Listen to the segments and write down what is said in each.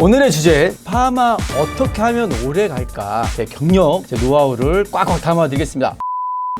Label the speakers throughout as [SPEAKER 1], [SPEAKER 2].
[SPEAKER 1] 오늘의 주제, 파마 어떻게 하면 오래 갈까? 제 경력, 제 노하우를 꽉꽉 담아드리겠습니다.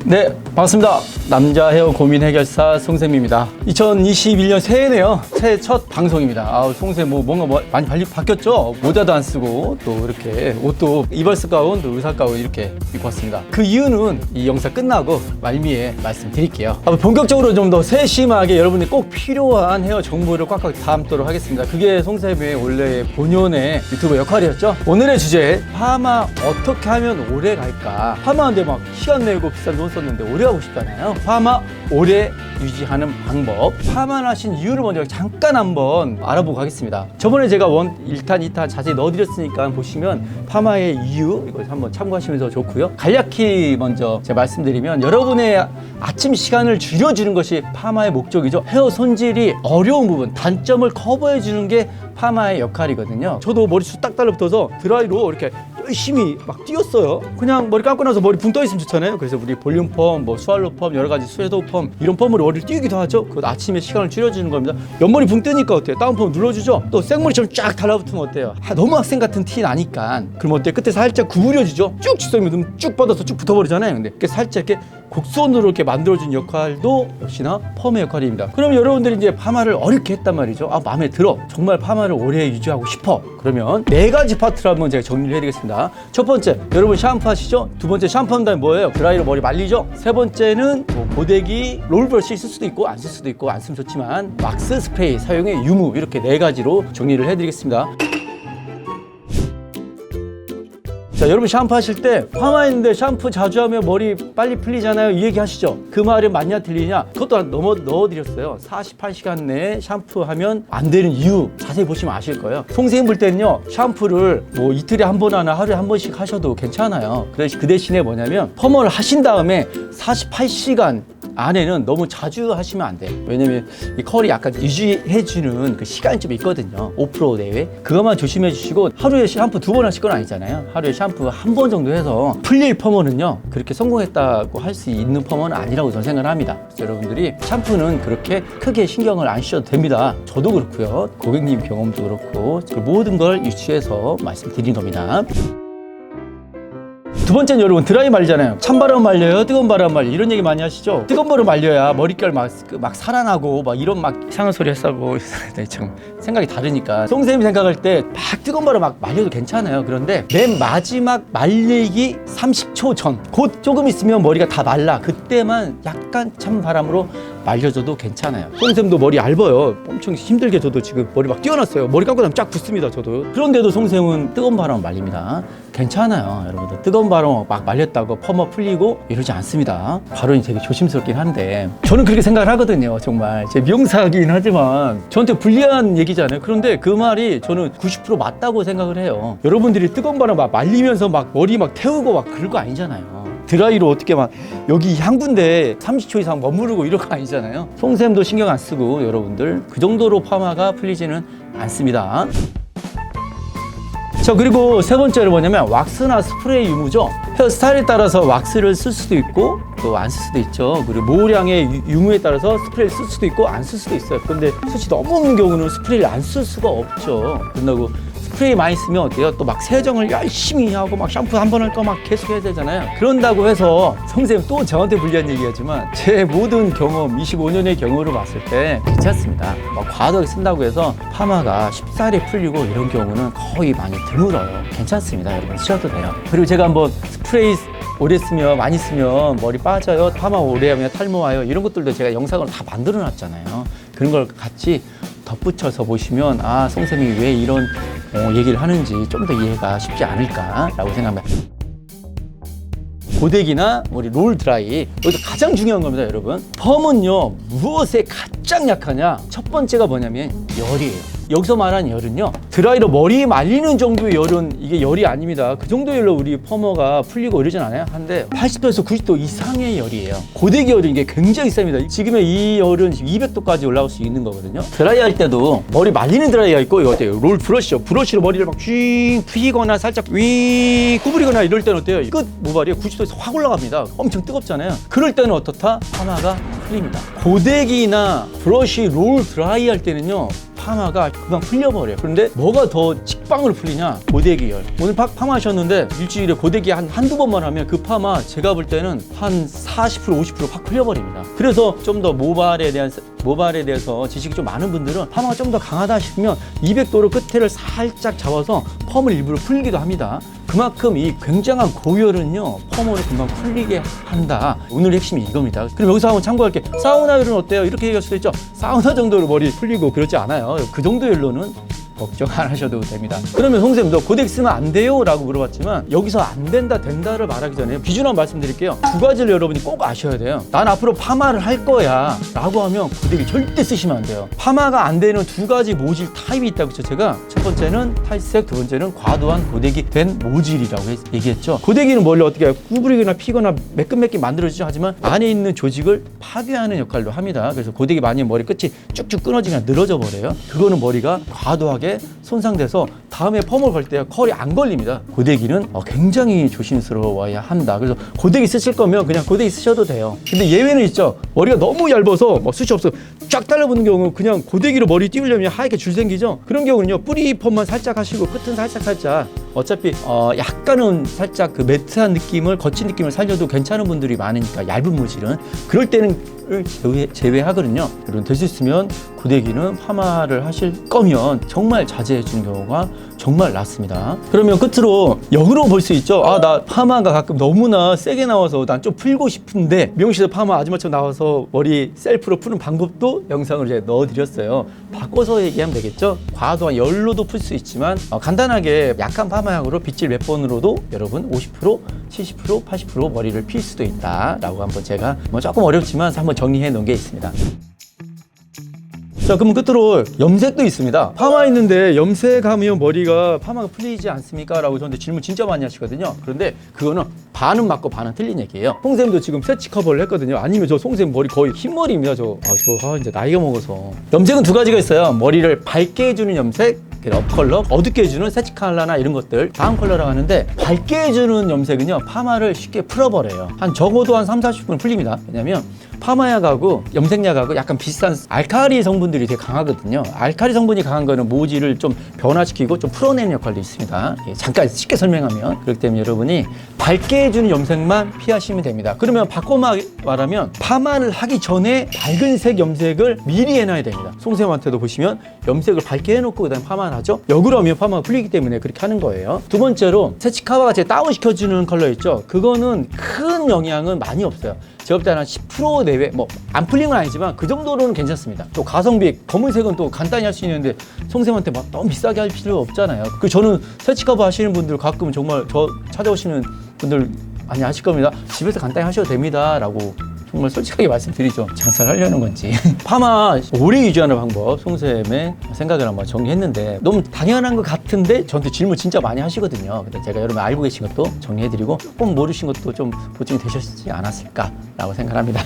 [SPEAKER 1] 네, 반갑습니다. 남자 헤어 고민 해결사 송쌤입니다. 2021년 새해네요. 새해 첫 방송입니다. 송쌤 뭔가 많이 바뀌었죠? 모자도 안 쓰고 또 이렇게 옷도 이발소 가운, 또 의사 가운 이렇게 입고 왔습니다. 그 이유는 이 영상 끝나고 말미에 말씀드릴게요. 본격적으로 좀 더 세심하게 여러분이 꼭 필요한 헤어 정보를 꽉꽉 담도록 하겠습니다. 그게 송쌤의 원래 본연의 유튜브 역할이었죠. 오늘의 주제, 파마 어떻게 하면 오래 갈까? 파마하는데 막 시간 내고 비싼 돈 썼는데 오래 하고 싶잖아요. 파마 오래 유지하는 방법, 파마를 하신 이유를 먼저 잠깐 한번 알아보고 가겠습니다. 저번에 제가 1탄, 2탄 자세히 넣어드렸으니까 보시면 파마의 이유 이걸 한번 참고하시면서 좋고요. 간략히 먼저 제가 말씀드리면, 여러분의 아침 시간을 줄여주는 것이 파마의 목적이죠. 헤어 손질이 어려운 부분, 단점을 커버해 주는 게 파마의 역할이거든요. 저도 머리숱 딱 달라붙어서 드라이로 이렇게 열심히 막 띄었어요. 그냥 머리 감고 나서 머리 붕 떠 있으면 좋잖아요. 그래서 우리 볼륨 펌, 스왈로 펌, 여러 가지 쇄도 펌, 이런 펌으로 머리를 띄우기도 하죠. 그 아침에 시간을 줄여주는 겁니다. 옆머리 붕 뜨니까 어때요? 다운 펌 눌러주죠. 또 생머리처럼 쫙 달라붙으면 어때요? 너무 학생 같은 티 나니까. 그럼 어때요? 끝에 살짝 구부려주죠. 쭉 칫솔이면 쭉 뻗어서 쭉 붙어버리잖아요. 근데 이렇게 살짝 이렇게 곡선으로 이렇게 만들어준 역할도 역시나 펌의 역할입니다. 그럼 여러분들이 이제 파마를 어렵게 했단 말이죠. 마음에 들어. 정말 파마를 오래 유지하고 싶어. 그러면 4가지 파트를 한번 제가 정리를 해드리겠습니다. 첫 번째, 여러분 샴푸 하시죠? 두 번째, 샴푸한 다음에 뭐예요? 드라이로 머리 말리죠? 세 번째는 고데기, 롤브러쉬 쓸 수도 있고 안 쓸 수도 있고, 안 쓰면 좋지만 왁스 스프레이 사용의 유무, 이렇게 4가지로 정리를 해드리겠습니다. 자, 여러분 샴푸 하실 때 파마했는데 샴푸 자주 하면 머리 빨리 풀리잖아요. 이 얘기 하시죠? 그 말이 맞냐 틀리냐? 그것도 넣어드렸어요. 48시간 내에 샴푸하면 안 되는 이유 자세히 보시면 아실 거예요. 송생님 볼 때는요, 샴푸를 이틀에 한 번 하나 하루에 한 번씩 하셔도 괜찮아요. 그 대신에 뭐냐면, 펌을 하신 다음에 48시간 안에는 너무 자주 하시면 안 돼요. 왜냐면 이 컬이 약간 유지해주는 그 시간이 좀 있거든요. 5% 내외. 그것만 조심해 주시고, 하루에 샴푸 2번 하실 건 아니잖아요. 하루에 샴푸 1번 정도 해서 풀릴 펌어는요, 그렇게 성공했다고 할 수 있는 펌어는 아니라고 저는 생각을 합니다. 그래서 여러분들이 샴푸는 그렇게 크게 신경을 안 쓰셔도 됩니다. 저도 그렇고요, 고객님 경험도 그렇고, 모든 걸 유추해서 말씀드린 겁니다. 두 번째는 여러분, 드라이 말리잖아요. 찬바람 말려요? 뜨거운 바람 말려요? 이런 얘기 많이 하시죠? 뜨거운 바람 말려야 머릿결 막 살아나고 이런 이상한 소리 했다고 참 생각이 다르니까. 송쌤이 생각할 때 막 뜨거운 바람 막 말려도 괜찮아요. 그런데 맨 마지막 말리기 30초 전, 곧 조금 있으면 머리가 다 말라. 그때만 약간 찬바람으로 말려줘도 괜찮아요. 송쌤도 머리 얇아요. 엄청 힘들게 저도 지금 머리 막 띄워놨어요. 머리 감고 나면 쫙 붓습니다, 저도. 그런데도 송쌤은 뜨거운 바람 말립니다. 괜찮아요, 여러분들. 뜨거운 바람 막 말렸다고 펌업 풀리고 이러지 않습니다. 발언이 되게 조심스럽긴 한데, 저는 그렇게 생각을 하거든요. 정말 제 미용사이긴 하지만 저한테 불리한 얘기잖아요. 그런데 그 말이 저는 90% 맞다고 생각을 해요. 여러분들이 뜨거운 바람 막 말리면서 막 머리 막 태우고 막 그럴 거 아니잖아요. 드라이로 어떻게 막 여기 한 군데 30초 이상 머무르고 이럴 거 아니잖아요. 송쌤도 신경 안 쓰고 여러분들 그 정도로 파마가 풀리지는 않습니다. 자, 그리고 세 번째로 뭐냐면 왁스나 스프레이 유무죠. 헤어스타일에 따라서 왁스를 쓸 수도 있고 또 안 쓸 수도 있죠. 그리고 모량의 유무에 따라서 스프레이를 쓸 수도 있고 안 쓸 수도 있어요. 그런데 숱이 너무 없는 경우는 스프레이를 안 쓸 수가 없죠. 그런다고 스프레이 많이 쓰면 어때요? 또 막 세정을 열심히 하고 막 샴푸 한 번 할 거 막 계속 해야 되잖아요. 그런다고 해서 송쌤 또 저한테 불리한 얘기하지만, 제 모든 경험, 25년의 경험으로 봤을 때 괜찮습니다. 과하게 쓴다고 해서 파마가 쉽사리 풀리고 이런 경우는 거의 많이 드물어요. 괜찮습니다. 여러분 쓰셔도 돼요. 그리고 제가 한번 스프레이 오래 쓰면, 많이 쓰면 머리 빠져요, 파마 오래 하면 탈모 와요, 이런 것들도 제가 영상으로 다 만들어 놨잖아요. 그런 걸 같이 덧붙여서 보시면, 송쌤이 왜 이런 얘기를 하는지 좀 더 이해가 쉽지 않을까라고 생각합니다. 고데기나 우리 롤 드라이, 여기서 가장 중요한 겁니다, 여러분. 펌은요, 무엇에 가장 약하냐? 첫 번째가 뭐냐면 열이에요. 여기서 말하는 열은요, 드라이로 머리 말리는 정도의 열은 이게 열이 아닙니다. 그 정도의 열로 우리 펌어가 풀리고 이러진 않아요. 한데 80도에서 90도 이상의 열이에요. 고데기 열은 이게 굉장히 셉니다. 지금의 이 열은 200도까지 올라올 수 있는 거거든요. 드라이 할 때도 머리 말리는 드라이가 있고, 이거 어때요? 롤 브러쉬요. 브러쉬로 머리를 막 쥐 휘거나 살짝 윙 구부리거나 이럴 때는 어때요? 끝 모발이 90도에서 확 올라갑니다. 엄청 뜨겁잖아요. 그럴 때는 어떻다? 파마가 풀립니다. 고데기나 브러쉬 롤 드라이 할 때는요, 파마가 금방 풀려버려요. 그런데 뭐가 더 직방으로 풀리냐? 고데기열. 오늘 파마 하셨는데 일주일에 고데기 한두 번만 하면 그 파마 제가 볼 때는 한 40% 50% 확 풀려버립니다. 그래서 좀 더 모발에 대해서 지식이 좀 많은 분들은 파마가 좀 더 강하다 싶으면 200도로 끝에를 살짝 잡아서 펌을 일부러 풀기도 합니다. 그만큼 이 굉장한 고열은요, 펌을 금방 풀리게 한다. 오늘 핵심이 이겁니다. 그럼 여기서 한번 참고할게. 사우나열은 어때요? 이렇게 얘기할 수도 있죠. 사우나 정도로 머리 풀리고 그렇지 않아요. 그 정도 열로는 걱정 안 하셔도 됩니다. 그러면 송쌤, 너 고데기 쓰면 안 돼요? 라고 물어봤지만 여기서 안 된다, 된다를 말하기 전에 기준 한번 말씀드릴게요. 두 가지를 여러분이 꼭 아셔야 돼요. 난 앞으로 파마를 할 거야 라고 하면 고데기 절대 쓰시면 안 돼요. 파마가 안 되는 두 가지 모질 타입이 있다고 했죠. 제가 첫 번째는 탈색, 두 번째는 과도한 고데기 된 모질이라고 얘기했죠. 고데기는 머리를 어떻게 해요? 구부리거나 피거나 매끈매끈 만들어주죠. 하지만 안에 있는 조직을 파괴하는 역할도 합니다. 그래서 고데기 많이 머리 끝이 쭉쭉 끊어지거나 늘어져 버려요. 그거는 머리가 과도하게 손상돼서 다음에 펌을 걸 때 컬이 안 걸립니다. 고데기는 굉장히 조심스러워야 한다. 그래서 고데기 쓰실 거면 그냥 고데기 쓰셔도 돼요. 근데 예외는 있죠. 머리가 너무 얇아서 숱이 없어 쫙 달라붙는 경우 그냥 고데기로 머리 띄우려면 하얗게 줄 생기죠. 그런 경우는요, 뿌리 펌만 살짝 하시고 끝은 살짝 어차피 약간은 살짝 그 매트한 느낌을, 거친 느낌을 살려도 괜찮은 분들이 많으니까, 얇은 모질은 그럴 때는 제외하거든요. 여러분, 될 수 있으면 고데기는 파마를 하실 거면 정말 자제해 주는 경우가 정말 낫습니다. 그러면 끝으로 역으로 볼 수 있죠. 나 파마가 가끔 너무나 세게 나와서 난 좀 풀고 싶은데, 미용실에서 파마 아줌마처럼 나와서 머리 셀프로 푸는 방법도 영상을 제가 넣어드렸어요. 바꿔서 얘기하면 되겠죠. 과도한 열로도 풀 수 있지만 간단하게 약한 파마약으로 빗질 몇 번으로도 여러분 50%, 70%, 80% 머리를 필 수도 있다라고 한번 제가 조금 어렵지만 한번 정리해 놓은 게 있습니다. 자, 그럼 끝으로 염색도 있습니다. 파마 있는데 염색하면 머리가 파마가 풀리지 않습니까? 라고 저한테 질문 진짜 많이 하시거든요. 그런데 그거는 반은 맞고 반은 틀린 얘기예요. 송쌤도 지금 세치 커버를 했거든요. 아니면 저 송쌤 머리 거의 흰머리입니다. 이제 나이가 먹어서. 염색은 두 가지가 있어요. 머리를 밝게 해주는 염색, 업 컬러, 어둡게 해주는 세치 컬러나 이런 것들 다음 컬러라고 하는데, 밝게 해주는 염색은요, 파마를 쉽게 풀어버려요. 적어도 한 30-40분 풀립니다. 왜냐면 파마약하고 염색약하고 약간 비슷한 알칼리 성분들이 되게 강하거든요. 알칼리 성분이 강한 거는 모질을 좀 변화시키고 좀 풀어내는 역할도 있습니다. 잠깐 쉽게 설명하면, 그렇기 때문에 여러분이 밝게 해주는 염색만 피하시면 됩니다. 그러면 바꿔 말하면 파마를 하기 전에 밝은 색 염색을 미리 해놔야 됩니다. 송쌤한테도 보시면 염색을 밝게 해놓고 그다음에 파마를 하죠. 역으로 하면 파마가 풀리기 때문에 그렇게 하는 거예요. 두 번째로 세치카와 같이 다운시켜주는 컬러 있죠. 그거는 큰 영향은 많이 없어요. 제가 볼 때는 한 10% 내외, 안 풀린 건 아니지만 그 정도로는 괜찮습니다. 또 가성비, 검은색은 또 간단히 할 수 있는데 송쌤한테 막 너무 비싸게 할 필요 없잖아요. 저는 세치커버 하시는 분들 가끔 정말 저 찾아오시는 분들 많이 하실 겁니다. 집에서 간단히 하셔도 됩니다 라고 정말 솔직하게 말씀드리죠. 장사를 하려는 건지. 파마 오래 유지하는 방법, 송쌤의 생각을 한번 정리했는데, 너무 당연한 것 같은데 저한테 질문 진짜 많이 하시거든요. 근데 제가 여러분 알고 계신 것도 정리해드리고 조금 모르신 것도 좀 보충이 되셨지 않았을까라고 생각합니다.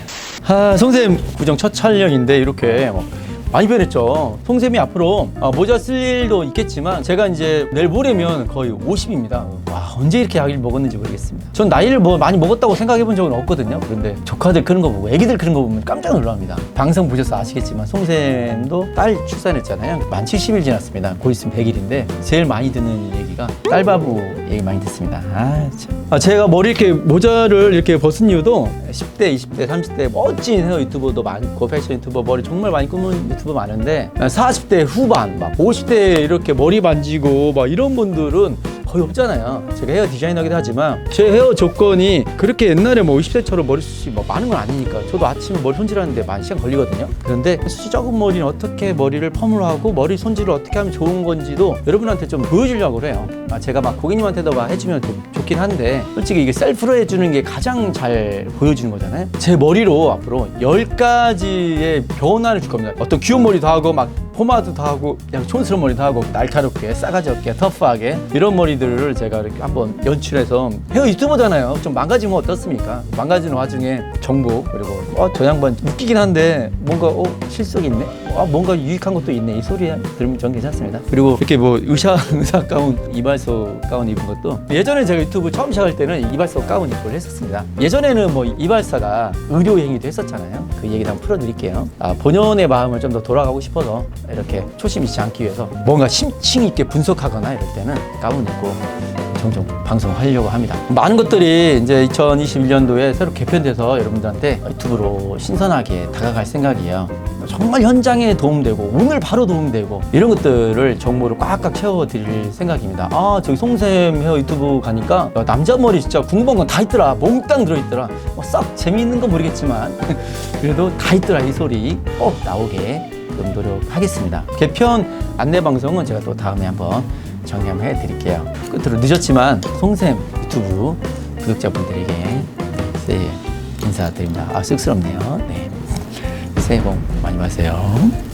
[SPEAKER 1] 송쌤 구정 첫 촬영인데 이렇게 많이 변했죠. 송쌤이 앞으로 모자 쓸 일도 있겠지만 제가 이제 내일 모레면 거의 50입니다. 와, 언제 이렇게 약을 먹었는지 모르겠습니다. 전 나이를 많이 먹었다고 생각해 본 적은 없거든요. 그런데 조카들 그런 거 보고 애기들 그런 거 보면 깜짝 놀랍니다. 방송 보셔서 아시겠지만 송쌤도 딸 출산했잖아요. 만 70일 지났습니다. 곧 있으면 100일인데 제일 많이 듣는 얘기가 딸바보 얘기 많이 듣습니다. 참. 제가 머리 이렇게 모자를 이렇게 벗은 이유도 10대, 20대, 30대 멋진 헤어 유튜버도 많고 패션 유튜버 머리 정말 많이 꾸민 유튜버 많은데 40대 후반, 50대 이렇게 머리 만지고 이런 분들은 거의 없잖아요. 제가 헤어 디자이너기도 하지만 제 헤어 조건이 그렇게 옛날에 20대처럼 머리숱이 많은 건 아니니까 저도 아침에 머리 손질하는데 많이 시간 걸리거든요. 그런데 숱이 적은 머리는 어떻게 머리를 펌을 하고 머리 손질을 어떻게 하면 좋은 건지도 여러분한테 좀 보여주려고 그래요. 제가 고객님한테도 해주면 좋긴 한데 솔직히 이게 셀프로 해주는 게 가장 잘 보여주는 거잖아요. 제 머리로 앞으로 10가지의 변화를 줄 겁니다. 어떤 귀여운 머리도 하고 포마드도 하고 그냥 촌스러운 머리도 하고 날카롭게 싸가지 없게 터프하게 이런 머리들을 제가 이렇게 한번 연출해서 헤어 유튜버잖아요. 좀 망가지면 어떻습니까? 망가지는 와중에 정보 그리고 저 양반 웃기긴 한데 뭔가 실속이 있네? 뭔가 유익한 것도 있네. 이 소리 들으면 전 괜찮습니다. 그리고 이렇게 뭐 의사 가운, 이발소 가운 입은 것도 예전에 제가 유튜브 처음 시작할 때는 이발소 가운 입고 했었습니다. 예전에는 뭐 이발사가 의료 행위도 했었잖아요. 그 얘기를 한번 풀어드릴게요. 본연의 마음을 좀 더 돌아가고 싶어서 이렇게 초심 잃지 않기 위해서 뭔가 심층 있게 분석하거나 이럴 때는 가운 입고 종종 방송하려고 합니다. 많은 것들이 이제 2021년도에 새로 개편돼서 여러분들한테 유튜브로 신선하게 다가갈 생각이에요. 정말 현장에 도움되고 오늘 바로 도움되고 이런 것들을 정보를 꽉꽉 채워드릴 생각입니다. 저기 송샘 헤어 유튜브 가니까 남자 머리 진짜 궁금한 건 다 있더라. 몽땅 들어있더라. 썩 재미있는 건 모르겠지만 그래도 다 있더라. 이 소리 꼭 나오게 좀 노력하겠습니다. 개편 안내 방송은 제가 또 다음에 한번 정리 한번 해드릴게요. 끝으로 늦었지만 송샘 유튜브 구독자분들에게 인사드립니다. 쑥스럽네요. 네. 새해 복 많이 받으세요.